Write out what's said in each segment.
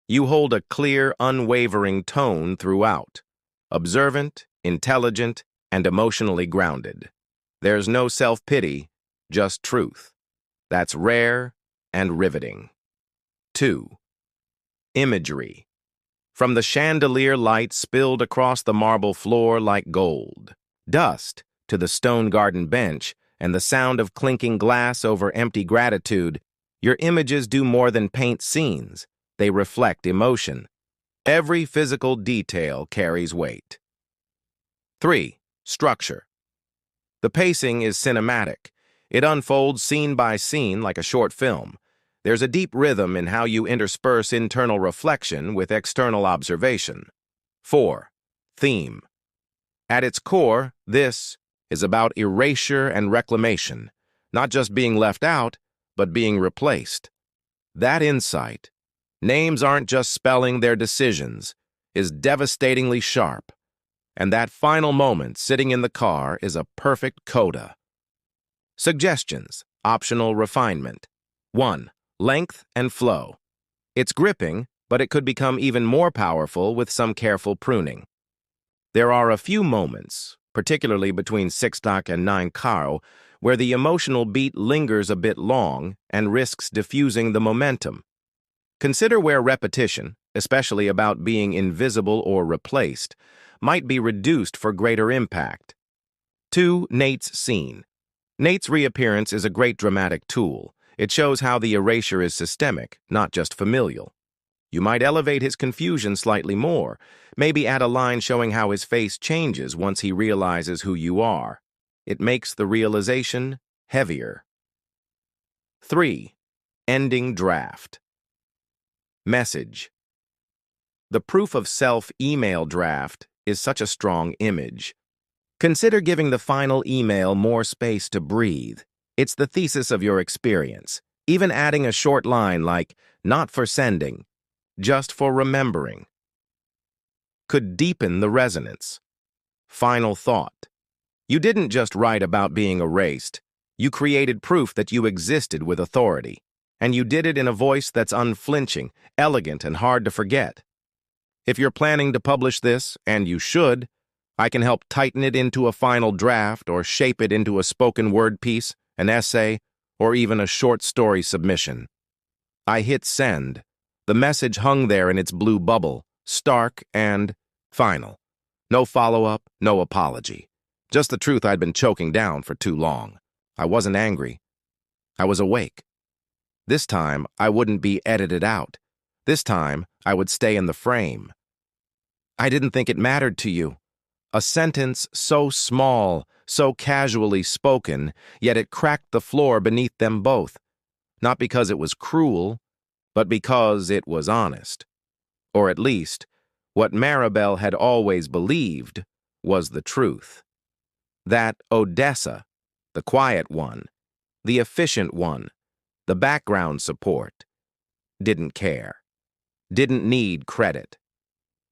You hold a clear, unwavering tone throughout, observant, intelligent, and emotionally grounded. There's no self-pity, just truth. That's rare and riveting. 2. Imagery. From the chandelier light spilled across the marble floor like gold, dust to the stone garden bench, and the sound of clinking glass over empty gratitude, your images do more than paint scenes. They reflect emotion. Every physical detail carries weight. 3. Structure. The pacing is cinematic. It unfolds scene by scene like a short film. There's a deep rhythm in how you intersperse internal reflection with external observation. 4. Theme. At its core, this is about erasure and reclamation, not just being left out, but being replaced. That insight, names aren't just spelling their decisions, is devastatingly sharp. And that final moment sitting in the car is a perfect coda. Suggestions, optional refinement. 1. Length and flow. It's gripping, but it could become even more powerful with some careful pruning. There are a few moments, particularly between 6 and 9 Caro, where the emotional beat lingers a bit long and risks diffusing the momentum. Consider where repetition, especially about being invisible or replaced, might be reduced for greater impact. 2. Nate's scene. Nate's reappearance is a great dramatic tool. It shows how the erasure is systemic, not just familial. You might elevate his confusion slightly more, maybe add a line showing how his face changes once he realizes who you are. It makes the realization heavier. 3. Ending draft. Message. The proof of self email draft is such a strong image. Consider giving the final email more space to breathe. It's the thesis of your experience. Even adding a short line like, "Not for sending, just for remembering," could deepen the resonance. Final thought. You didn't just write about being erased. You created proof that you existed with authority. And you did it in a voice that's unflinching, elegant, and hard to forget. If you're planning to publish this, and you should, I can help tighten it into a final draft or shape it into a spoken word piece, an essay, or even a short story submission. I hit send. The message hung there in its blue bubble, stark and final. No follow-up, no apology. Just the truth I'd been choking down for too long. I wasn't angry. I was awake. This time, I wouldn't be edited out. This time, I would stay in the frame. I didn't think it mattered to you. A sentence so small, so casually spoken, yet it cracked the floor beneath them both. Not because it was cruel, but because it was honest. Or at least, what Maribel had always believed was the truth. That Odessa, the quiet one, the efficient one, the background support, didn't care, didn't need credit,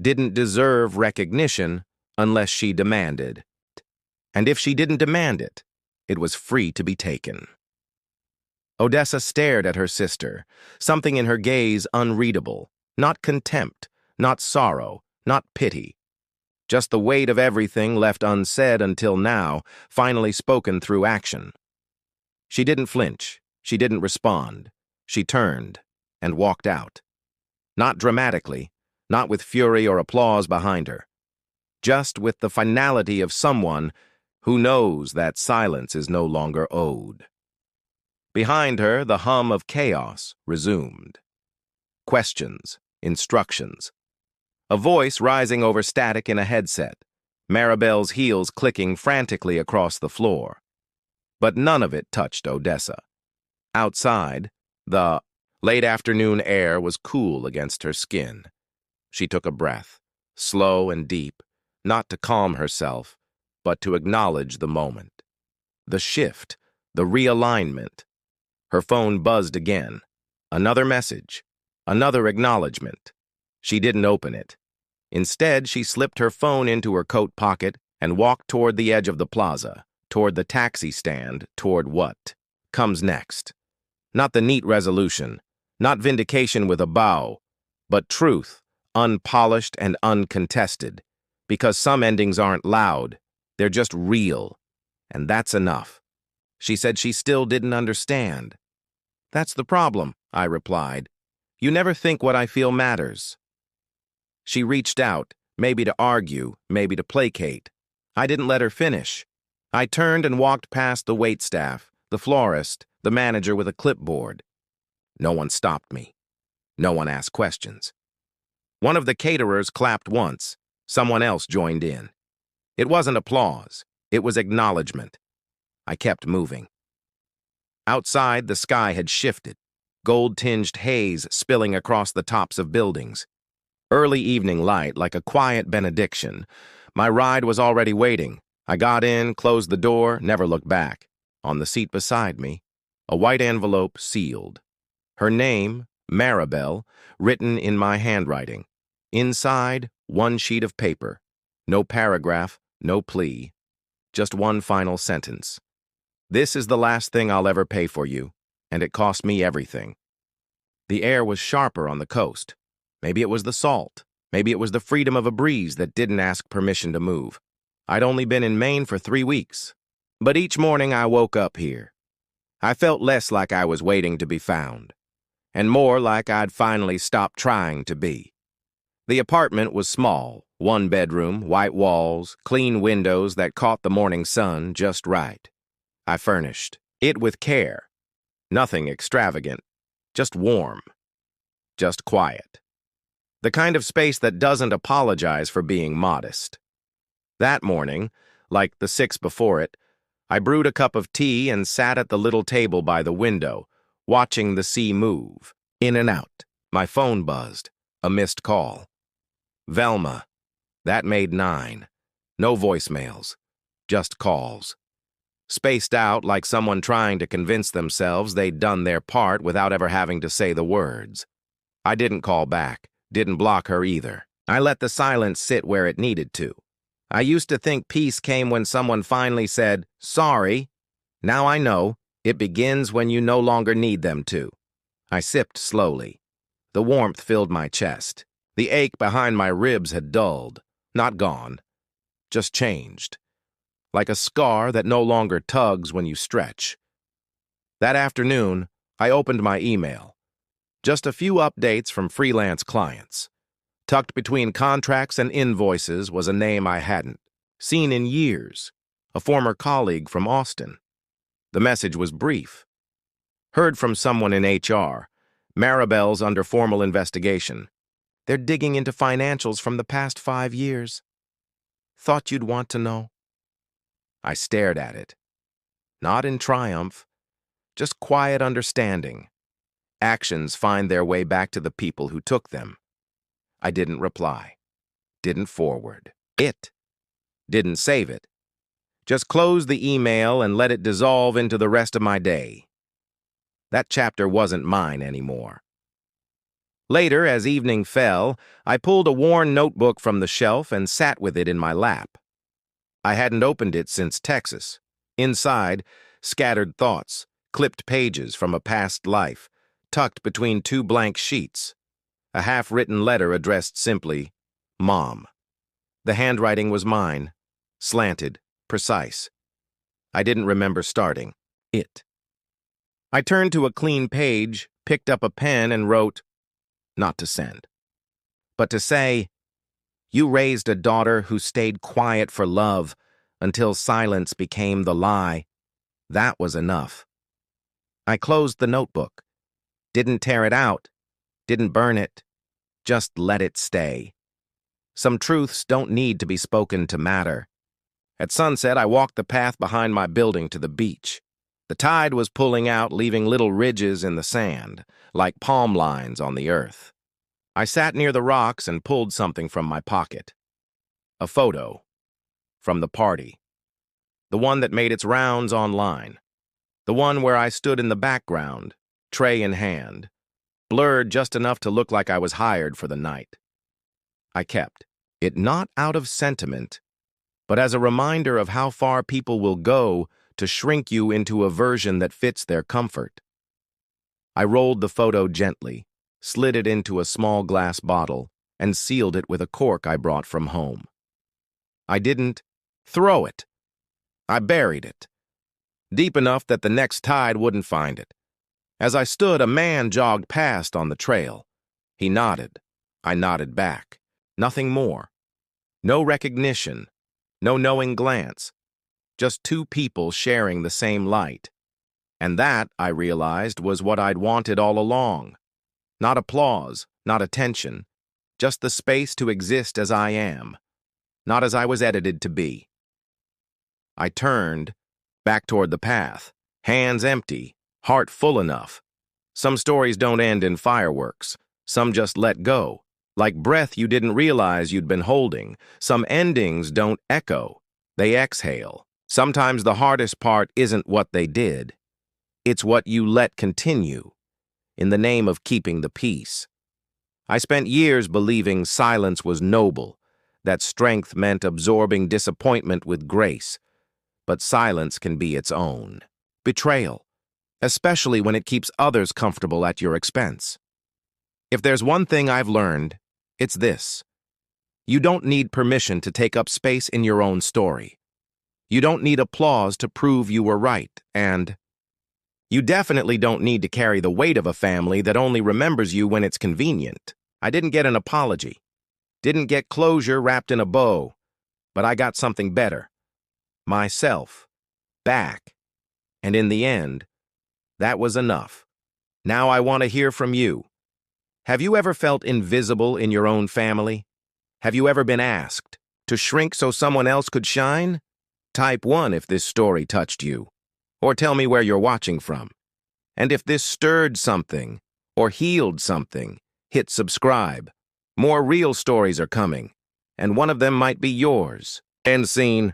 didn't deserve recognition unless she demanded. And if she didn't demand it, it was free to be taken. Odessa stared at her sister, something in her gaze unreadable, not contempt, not sorrow, not pity. Just the weight of everything left unsaid until now, finally spoken through action. She didn't flinch. She didn't respond. She turned and walked out. Not dramatically, not with fury or applause behind her. Just with the finality of someone who knows that silence is no longer owed. Behind her, the hum of chaos resumed. Questions, instructions. A voice rising over static in a headset, Maribel's heels clicking frantically across the floor. But none of it touched Odessa. Outside, the late afternoon air was cool against her skin. She took a breath, slow and deep, not to calm herself, but to acknowledge the moment. The shift, the realignment. Her phone buzzed again. Another message, another acknowledgement. She didn't open it. Instead, she slipped her phone into her coat pocket and walked toward the edge of the plaza, toward the taxi stand, toward what comes next. Not the neat resolution, not vindication with a bow, but truth, unpolished and uncontested, because some endings aren't loud, they're just real, and that's enough. She said she still didn't understand. That's the problem, I replied. You never think what I feel matters. She reached out, maybe to argue, maybe to placate. I didn't let her finish. I turned and walked past the waitstaff, the florist, the manager with a clipboard. No one stopped me. No one asked questions. One of the caterers clapped once. Someone else joined in. It wasn't applause. It was acknowledgement. I kept moving. Outside, the sky had shifted, gold-tinged haze spilling across the tops of buildings. Early evening light, like a quiet benediction. My ride was already waiting. I got in, closed the door, never looked back. On the seat beside me, a white envelope sealed. Her name, Maribel, written in my handwriting. Inside, one sheet of paper. No paragraph, no plea. Just one final sentence. This is the last thing I'll ever pay for you, and it cost me everything. The air was sharper on the coast. Maybe it was the salt. Maybe it was the freedom of a breeze that didn't ask permission to move. I'd only been in Maine for 3 weeks. But each morning I woke up here. I felt less like I was waiting to be found, and more like I'd finally stopped trying to be. The apartment was small, 1 bedroom, white walls, clean windows that caught the morning sun just right. I furnished it with care. Nothing extravagant, just warm, just quiet. The kind of space that doesn't apologize for being modest. That morning, like the 6 before it, I brewed a cup of tea and sat at the little table by the window, watching the sea move, in and out. My phone buzzed, a missed call. Velma. That made 9. No voicemails, just calls. Spaced out like someone trying to convince themselves they'd done their part without ever having to say the words. I didn't call back, didn't block her either. I let the silence sit where it needed to. I used to think peace came when someone finally said, sorry. Now I know, it begins when you no longer need them to. I sipped slowly. The warmth filled my chest. The ache behind my ribs had dulled, not gone, just changed. Like a scar that no longer tugs when you stretch. That afternoon, I opened my email. Just a few updates from freelance clients. Tucked between contracts and invoices was a name I hadn't seen in years, a former colleague from Austin. The message was brief. Heard from someone in HR. Maribel's under formal investigation. They're digging into financials from the past 5 years. Thought you'd want to know. I stared at it. Not in triumph, just quiet understanding. Actions find their way back to the people who took them. I didn't reply. Didn't forward. It. Didn't save it. Just closed the email and let it dissolve into the rest of my day. That chapter wasn't mine anymore. Later, as evening fell, I pulled a worn notebook from the shelf and sat with it in my lap. I hadn't opened it since Texas. Inside, scattered thoughts, clipped pages from a past life, tucked between 2 blank sheets. A half-written letter addressed simply, Mom. The handwriting was mine, slanted, precise. I didn't remember starting. It. I turned to a clean page, picked up a pen and wrote, not to send, but to say, you raised a daughter who stayed quiet for love until silence became the lie. That was enough. I closed the notebook. Didn't tear it out. Didn't burn it. Just let it stay. Some truths don't need to be spoken to matter. At sunset, I walked the path behind my building to the beach. The tide was pulling out, leaving little ridges in the sand, like palm lines on the earth. I sat near the rocks and pulled something from my pocket. A photo. From the party. The one that made its rounds online. The one where I stood in the background, tray in hand, blurred just enough to look like I was hired for the night. I kept it not out of sentiment, but as a reminder of how far people will go to shrink you into a version that fits their comfort. I rolled the photo gently, slid it into a small glass bottle, and sealed it with a cork I brought from home. I didn't throw it. I buried it, deep enough that the next tide wouldn't find it. As I stood, a man jogged past on the trail. He nodded. I nodded back. Nothing more. No recognition. No knowing glance. Just two people sharing the same light. And that, I realized, was what I'd wanted all along. Not applause, not attention. Just the space to exist as I am. Not as I was edited to be. I turned, back toward the path, hands empty, heart full enough. Some stories don't end in fireworks. Some just let go, like breath you didn't realize you'd been holding. Some endings don't echo, they exhale. Sometimes the hardest part isn't what they did. It's what you let continue, in the name of keeping the peace. I spent years believing silence was noble, that strength meant absorbing disappointment with grace. But silence can be its own betrayal, especially when it keeps others comfortable at your expense. If there's one thing I've learned, it's this. You don't need permission to take up space in your own story. You don't need applause to prove you were right, and you definitely don't need to carry the weight of a family that only remembers you when it's convenient. I didn't get an apology, didn't get closure wrapped in a bow, but I got something better. Myself, back, and in the end, that was enough. Now I want to hear from you. Have you ever felt invisible in your own family? Have you ever been asked to shrink so someone else could shine? Type 1 if this story touched you, or tell me where you're watching from. And if this stirred something, or healed something, hit subscribe. More real stories are coming, and one of them might be yours. End scene.